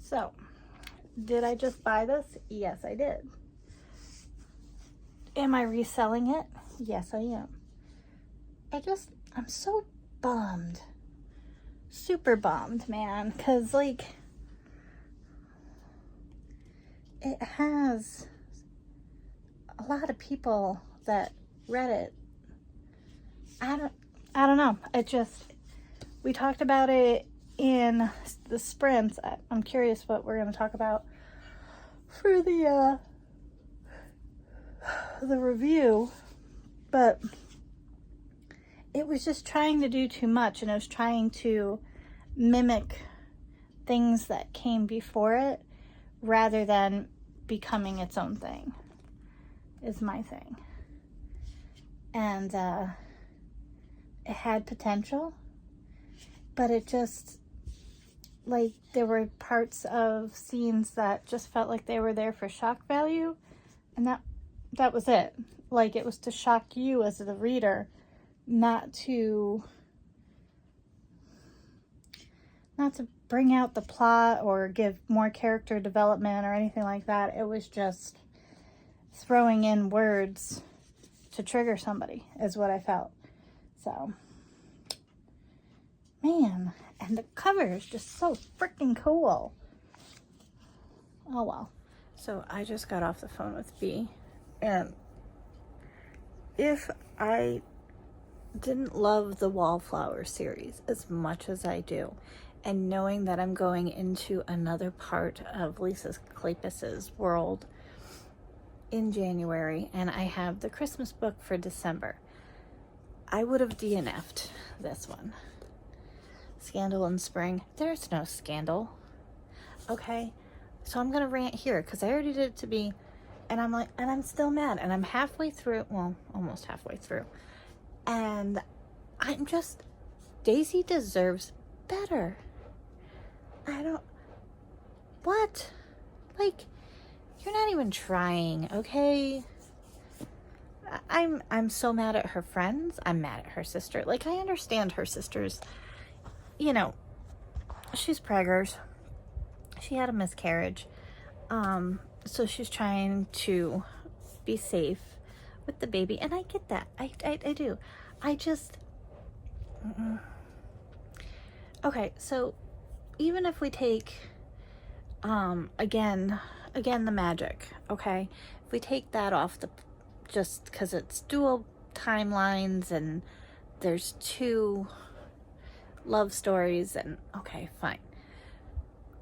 So, did I just buy this? Yes, I did. Am I reselling it? Yes, I am. I'm so bummed. Super bummed, man. Because, like, it has a lot of people that read it. I don't know. We talked about it in the sprints. I'm curious what we're going to talk about for the review, but it was just trying to do too much, and it was trying to mimic things that came before it rather than becoming its own thing, is my thing. And it had potential, but it just, like, there were parts of scenes that just felt like they were there for shock value, and that was it. Like, it was to shock you as the reader, not to bring out the plot or give more character development or anything like that. It was just throwing in words to trigger somebody, is what I felt. So, man, and the cover is just so freaking cool. Oh well. So I just got off the phone with B, and if I didn't love the Wallflower series as much as I do, and knowing that I'm going into another part of Lisa Kleypas's world in January, and I have the Christmas book for December, I would have DNF'd this one. Scandal in Spring. There's no scandal. Okay? So I'm gonna rant here, because I already did it to B, and I'm still mad, and I'm halfway through, well, almost halfway through, and Daisy deserves better. What? Like, you're not even trying, okay? I'm so mad at her friends. I'm mad at her sister. Like, I understand her sister's, she's preggers. She had a miscarriage. So she's trying to be safe with the baby. And I get that. I do. Okay, so even if we take, again, the magic, okay? If we take that off just because it's dual timelines and there's two love stories, and okay, fine.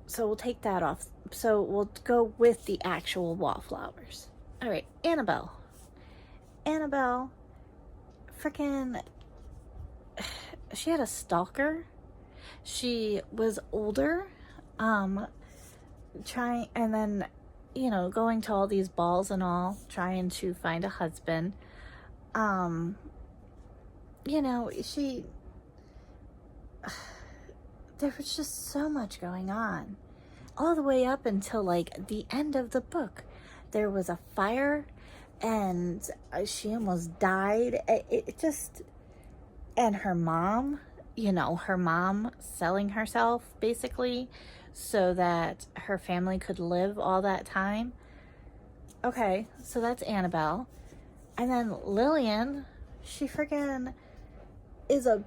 So we'll take that off. So we'll go with the actual Wallflowers. All right, Annabelle, freaking, she had a stalker. She was older, trying, and then, going to all these balls and all, trying to find a husband. There was just so much going on. All the way up until, like, the end of the book. There was a fire, and she almost died. And her mom, her mom selling herself, basically, so that her family could live all that time. Okay, so that's Annabelle. And then Lillian, she freaking is a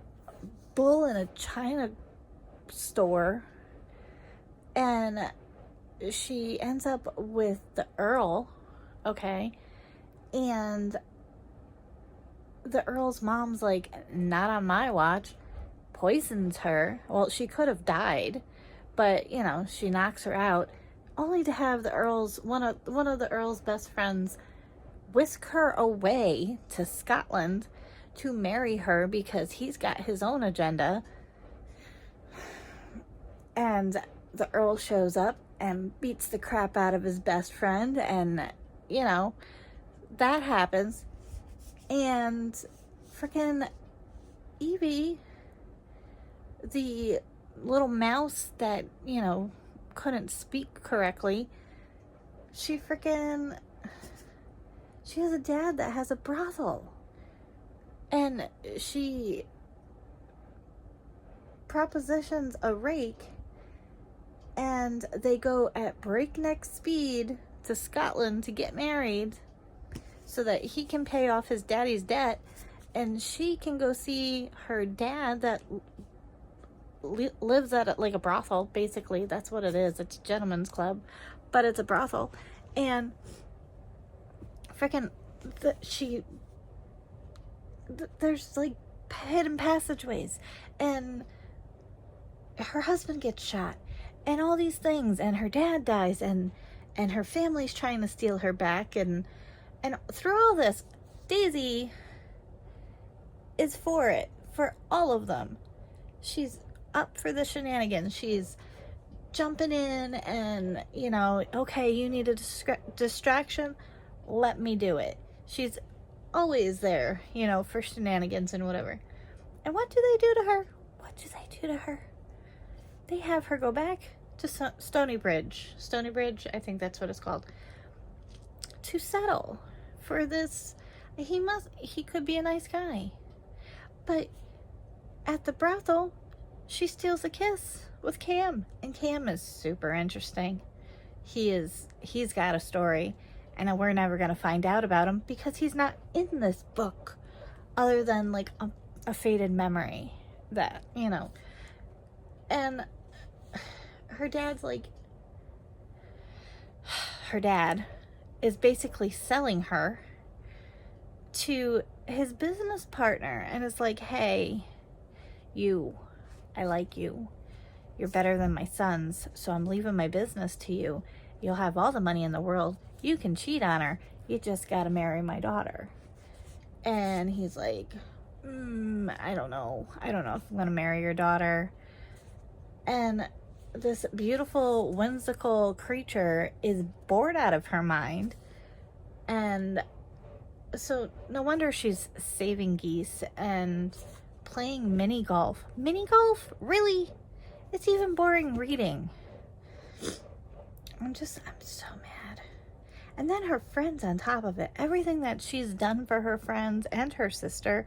bull in a china store, and she ends up with the Earl, okay? And the Earl's mom's like, not on my watch, poisons her. Well, she could have died, but, she knocks her out, only to have the Earl's, one of the Earl's best friends whisk her away to Scotland to marry her because he's got his own agenda. And the Earl shows up and beats the crap out of his best friend, and, that happens. And freaking Evie, the little mouse that, couldn't speak correctly, she has a dad that has a brothel. And she propositions a rake and they go at breakneck speed to Scotland to get married so that he can pay off his daddy's debt and she can go see her dad that lives at like a brothel. Basically, that's what it is. It's a gentleman's club, but it's a brothel. And freaking there's like hidden passageways, and her husband gets shot and all these things, and her dad dies, and her family's trying to steal her back, and through all this, Daisy is for it, for all of them. She's up for the shenanigans. She's jumping in and, you know, okay, you need a distraction, let me do it. She's always there, you know, for shenanigans and whatever. And what do they do to her? What do they do to her? They have her go back to Stony Bridge, I think that's what it's called, to settle for this. He could be a nice guy, but at the brothel, she steals a kiss with Cam, and Cam is super interesting. He's got a story, and we're never gonna find out about him because he's not in this book, other than like a faded memory that, you know. And her dad's like, her dad is basically selling her to his business partner, and it's like, hey, I like you. You're better than my sons, so I'm leaving my business to you. You'll have all the money in the world. You can cheat on her. You just gotta marry my daughter. And he's like, I don't know if I'm gonna marry your daughter. And this beautiful, whimsical creature is bored out of her mind. And so no wonder she's saving geese and playing mini golf. Mini golf? Really? It's even boring reading. I'm so mad. And then her friends on top of it. Everything that she's done for her friends and her sister.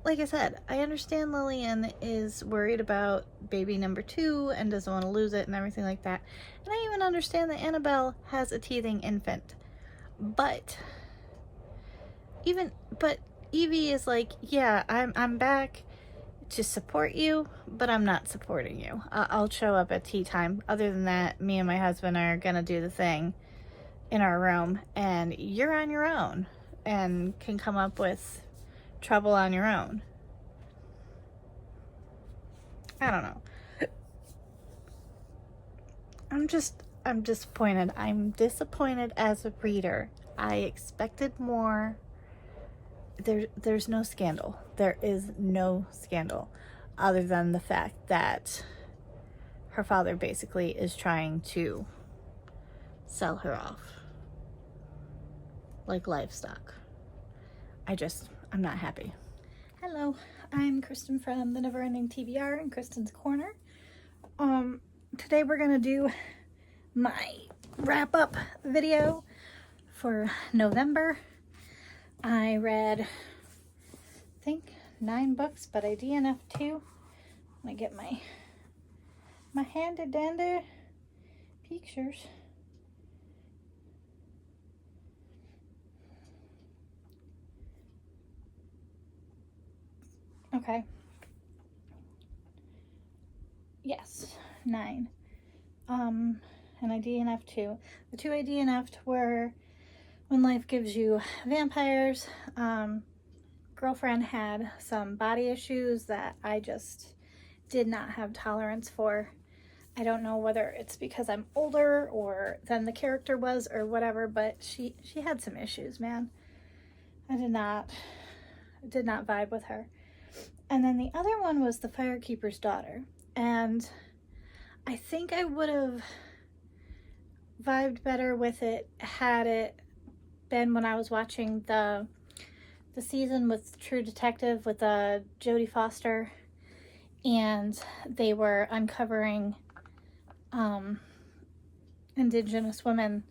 Like I said, I understand Lillian is worried about baby number 2 and doesn't want to lose it and everything like that. And I even understand that Annabelle has a teething infant. But Evie is like, yeah, I'm back to support you, but I'm not supporting you. I'll show up at tea time. Other than that, me and my husband are gonna do the thing in our room, and you're on your own and can come up with trouble on your own. I don't know. I'm disappointed. I'm disappointed as a reader. I expected more. There's no scandal. There is no scandal other than the fact that her father basically is trying to sell her off like livestock. I'm not happy. Hello, I'm Kristen from the Neverending TBR in Kristen's Corner. Today we're gonna do my wrap-up video for November. I read, I think, 9 books, but I DNF'd 2. I'm gonna get my handy-dandy pictures. Okay. Yes, 9. And I DNF'd 2. The 2 I DNF'd were When Life Gives You Vampires. Girlfriend had some body issues that I just did not have tolerance for. I don't know whether it's because I'm older or than the character was or whatever, but she had some issues, man. I did not vibe with her. And then the other one was The Firekeeper's Daughter. And I think I would have vibed better with it had it been when I was watching the season with True Detective with Jodie Foster, and they were uncovering Indigenous women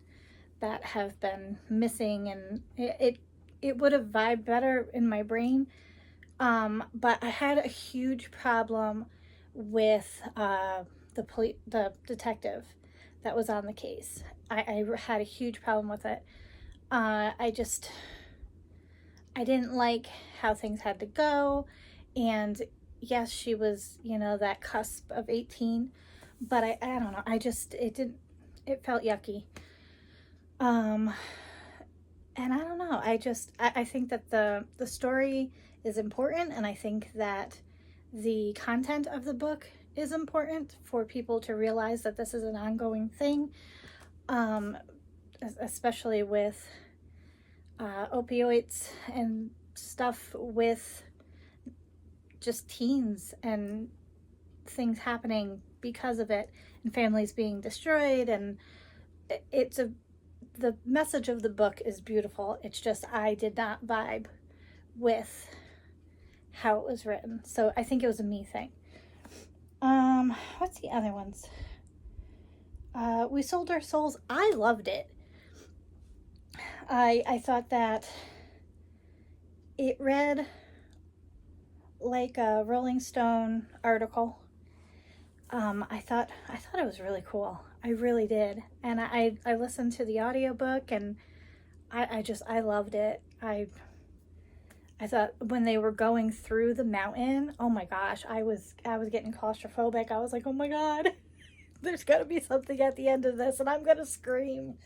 that have been missing, and it would have vibed better in my brain. But I had a huge problem with the detective that was on the case. I had a huge problem with it. I didn't like how things had to go. And yes, she was, that cusp of 18, but I don't know. It felt yucky. And I don't know. I think that the story is important, and I think that the content of the book is important for people to realize that this is an ongoing thing, especially with opioids and stuff, with just teens and things happening because of it, and families being destroyed. And the message of the book is beautiful. It's just I did not vibe with how it was written, so I think it was a me thing. What's the other ones? We Sold Our Souls. I loved it. I thought that it read like a Rolling Stone article. I thought it was really cool. I really did. And I listened to the audiobook, and I loved it. I thought when they were going through the mountain, oh my gosh, I was getting claustrophobic. I was like, oh my God, there's got to be something at the end of this, and I'm going to scream.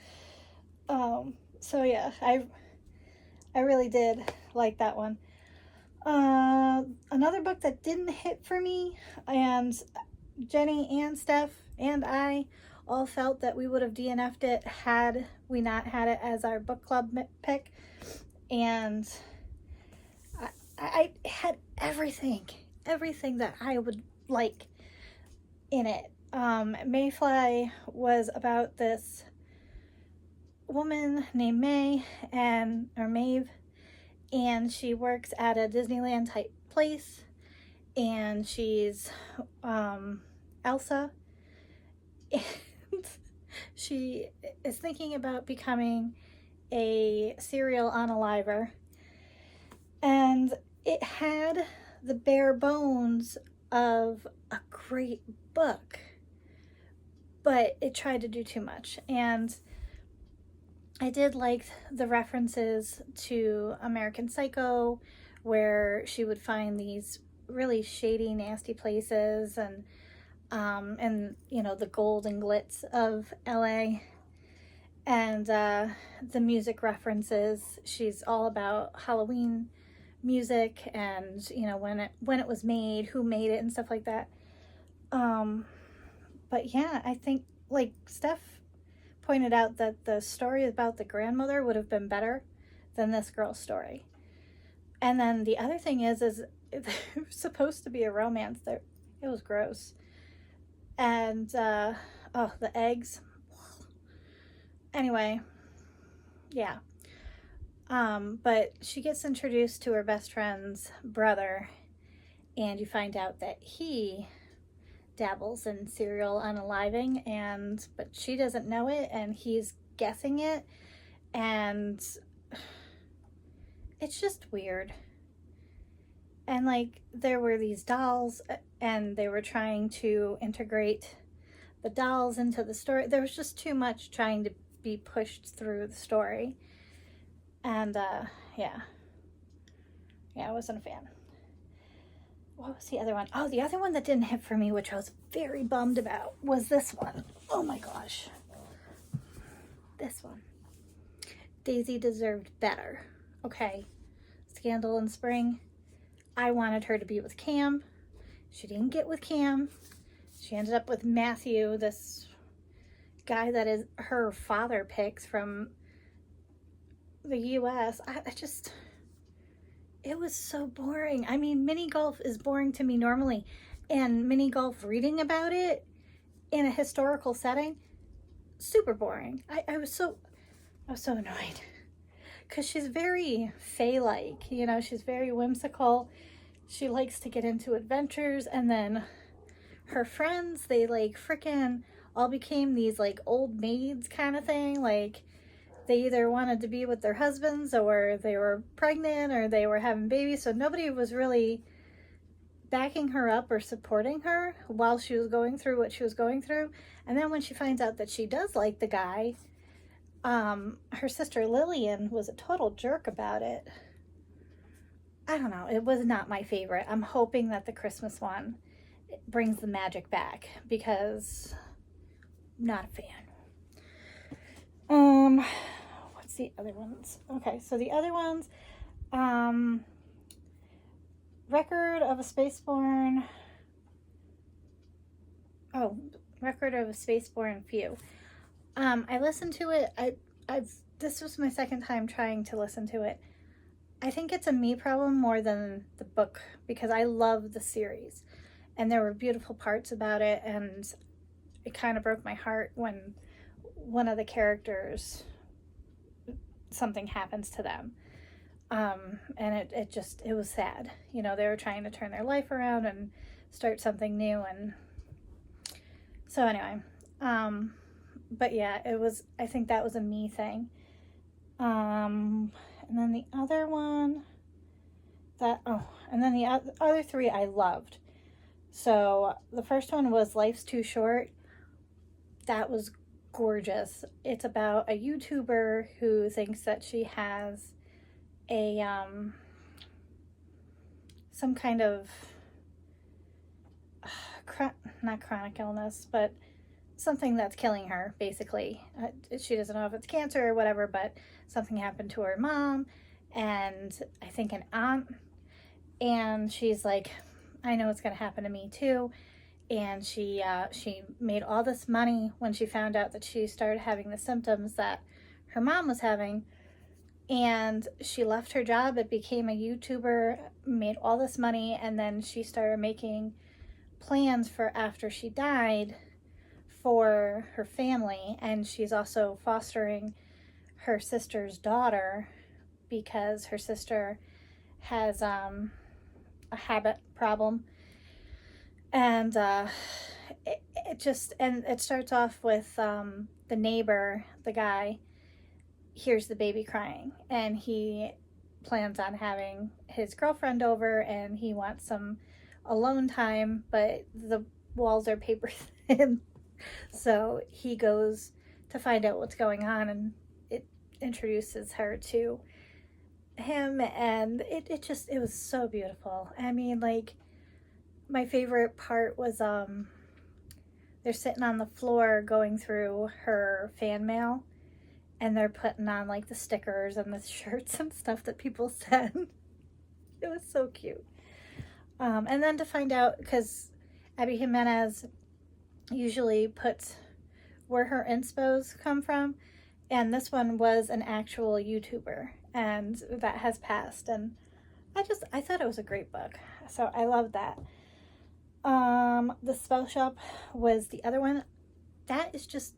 So yeah, I really did like that one. Another book that didn't hit for me, and Jenny and Steph and I all felt that we would have DNF'd it had we not had it as our book club pick. And I had everything that I would like in it. Mayfly was about this woman named Maeve, and she works at a Disneyland type place, and she's Elsa, and she is thinking about becoming a serial unaliver, and it had the bare bones of a great book, but it tried to do too much. And I did like the references to American Psycho, where she would find these really shady, nasty places, and the gold and glitz of LA, and the music references. She's all about Halloween music, and when it was made, who made it, and stuff like that. But yeah, I think, like Steph pointed out, that the story about the grandmother would have been better than this girl's story. And then the other thing is it was supposed to be a romance. There, it was gross. And the eggs. Anyway, yeah. But she gets introduced to her best friend's brother, and you find out that he dabbles in serial unaliving, but she doesn't know it, and he's guessing it, and it's just weird. And like, there were these dolls, and they were trying to integrate the dolls into the story. There was just too much trying to be pushed through the story, and yeah, I wasn't a fan. What was the other one? Oh, the other one that didn't hit for me, which I was very bummed about, was this one. Oh my gosh. This one. Daisy deserved better. Okay. Scandal in Spring. I wanted her to be with Cam. She didn't get with Cam. She ended up with Matthew, this guy that is her father picks from the US. It was so boring. I mean, mini golf is boring to me normally, and mini golf, reading about it in a historical setting, super boring. I was so annoyed, because she's very Fae-like, she's very whimsical. She likes to get into adventures, and then her friends, they like freaking all became these like old maids kind of thing. Like, they either wanted to be with their husbands, or they were pregnant, or they were having babies, so nobody was really backing her up or supporting her while she was going through what she was going through. And then when she finds out that she does like the guy, her sister Lillian was a total jerk about it. I don't know. It was not my favorite. I'm hoping that the Christmas one brings the magic back because I'm not a fan. What's the other ones? Okay, so the other ones, Record of a Spaceborne. Oh, Record of a Spaceborne Few. I listened to it. This was my second time trying to listen to it. I think it's a me problem more than the book because I love the series and there were beautiful parts about it, and it kind of broke my heart when one of the characters, something happens to them. And it was sad. You know, they were trying to turn their life around and start something new. And so anyway, but yeah, I think that was a me thing. And then the other one and then the other three I loved. So the first one was Life's Too Short. That was gorgeous. It's about a YouTuber who thinks that she has a some kind of not chronic illness, but something that's killing her, basically. She doesn't know if it's cancer or whatever, but something happened to her mom and I think an aunt, and she's like, I know it's gonna happen to me too. And she made all this money when she found out that she started having the symptoms that her mom was having, and she left her job and became a YouTuber, made all this money, and then she started making plans for after she died for her family. And she's also fostering her sister's daughter because her sister has a habit problem. And it starts off with the neighbor, the guy, hears the baby crying, and he plans on having his girlfriend over, and he wants some alone time, but the walls are paper thin. So he goes to find out what's going on, and it introduces her to him, and it was so beautiful. I mean, like, my favorite part was they're sitting on the floor going through her fan mail, and they're putting on like the stickers and the shirts and stuff that people send. It was so cute. And then to find out, because Abby Jimenez usually puts where her inspos come from, and this one was an actual YouTuber, and that has passed, and I thought it was a great book, so I loved that. The Spell Shop was the other one. That is just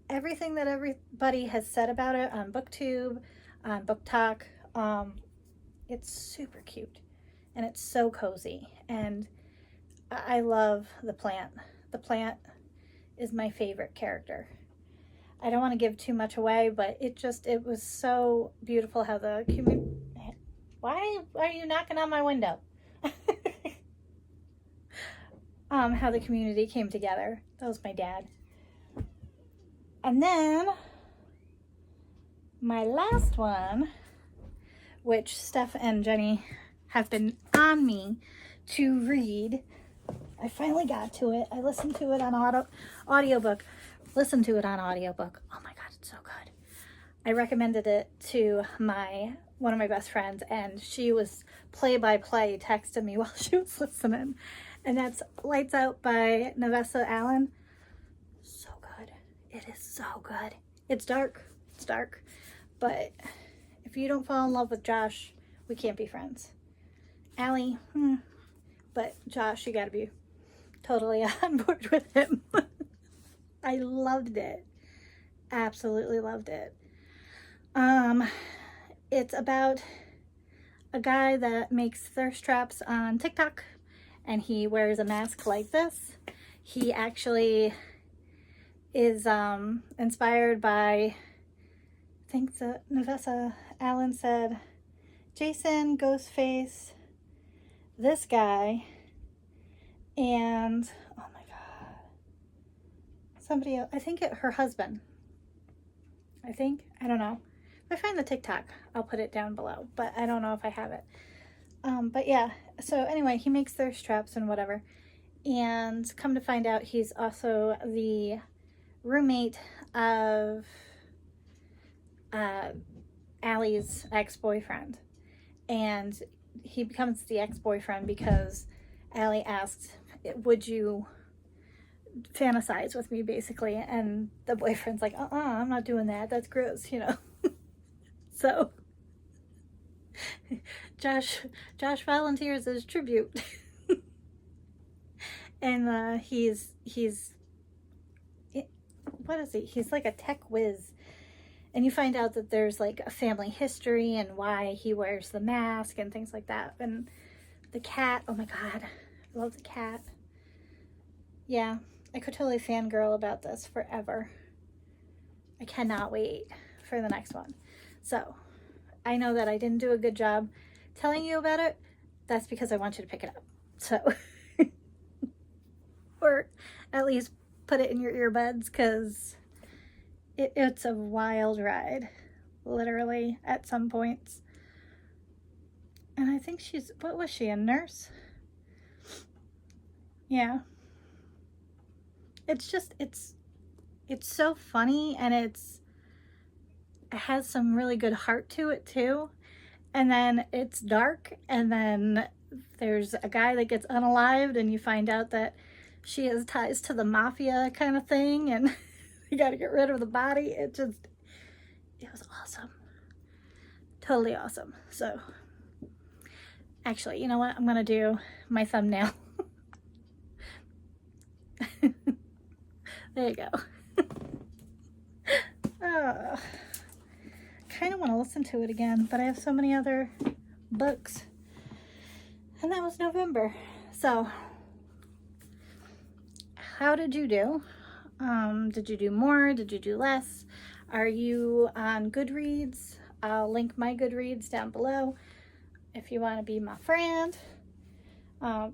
everything that everybody has said about it on BookTube, on Book Talk. It's super cute, and it's so cozy, and I love the plant. The plant is my favorite character. I don't want to give too much away, but it was so beautiful how the community... Why are you knocking on my window? How the community came together. That was my dad. And then my last one, which Steph and Jenny have been on me to read. I finally got to it. I listened to it on audiobook. Listened to it on audiobook. Oh my God, it's so good. I recommended it to one of my best friends, and she was play-by-play texting me while she was listening. And that's Lights Out by Nevessa Allen. So good. It is so good. It's dark. It's dark. But if you don't fall in love with Josh, we can't be friends. Allie, but Josh, you gotta be totally on board with him. I loved it. Absolutely loved it. It's about a guy that makes thirst traps on TikTok, and he wears a mask like this. He actually is inspired by, I think the Nevessa Allen said, Jason, Ghostface, this guy, And, oh my God. Somebody else, I think her husband. I don't know. If I find the TikTok, I'll put it down below, but I don't know if I have it. But yeah, so anyway, he makes their straps and whatever. And come to find out, he's also the roommate of Allie's ex-boyfriend. And he becomes the ex-boyfriend because Allie asks, would you fantasize with me, basically? And the boyfriend's like, I'm not doing that. That's gross, you know? So Josh volunteers as tribute. And he's what is he? He's like a tech whiz. And you find out that there's like a family history and why he wears the mask and things like that. And the cat, oh my God, I love the cat. Yeah, I could totally fangirl about this forever. I cannot wait for the next one. So I know that I didn't do a good job telling you about it. That's because I want you to pick it up. So, or at least put it in your earbuds, because it's a wild ride, literally, at some points. And I think she's, what was she, a nurse? Yeah. It's just, it's so funny, and it has some really good heart to it too. And then it's dark, and then there's a guy that gets unalived, and you find out that she has ties to the mafia kind of thing, and you got to get rid of the body. It was awesome. Totally awesome. So actually, you know what? I'm going to do my thumbnail. There you go. Kind of want to listen to it again, but I have so many other books. And that was November. So how did you do? Did you do more? Did you do less? Are you on Goodreads? I'll link my Goodreads down below if you want to be my friend. I've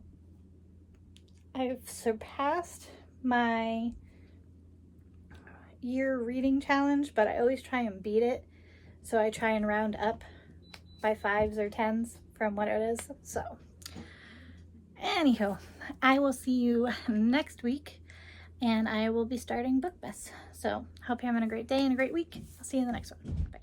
surpassed my year reading challenge, but I always try and beat it. So I try and round up by 5s or 10s from what it is. So anywho, I will see you next week, and I will be starting BookBus. So hope you're having a great day and a great week. I'll see you in the next one. Bye.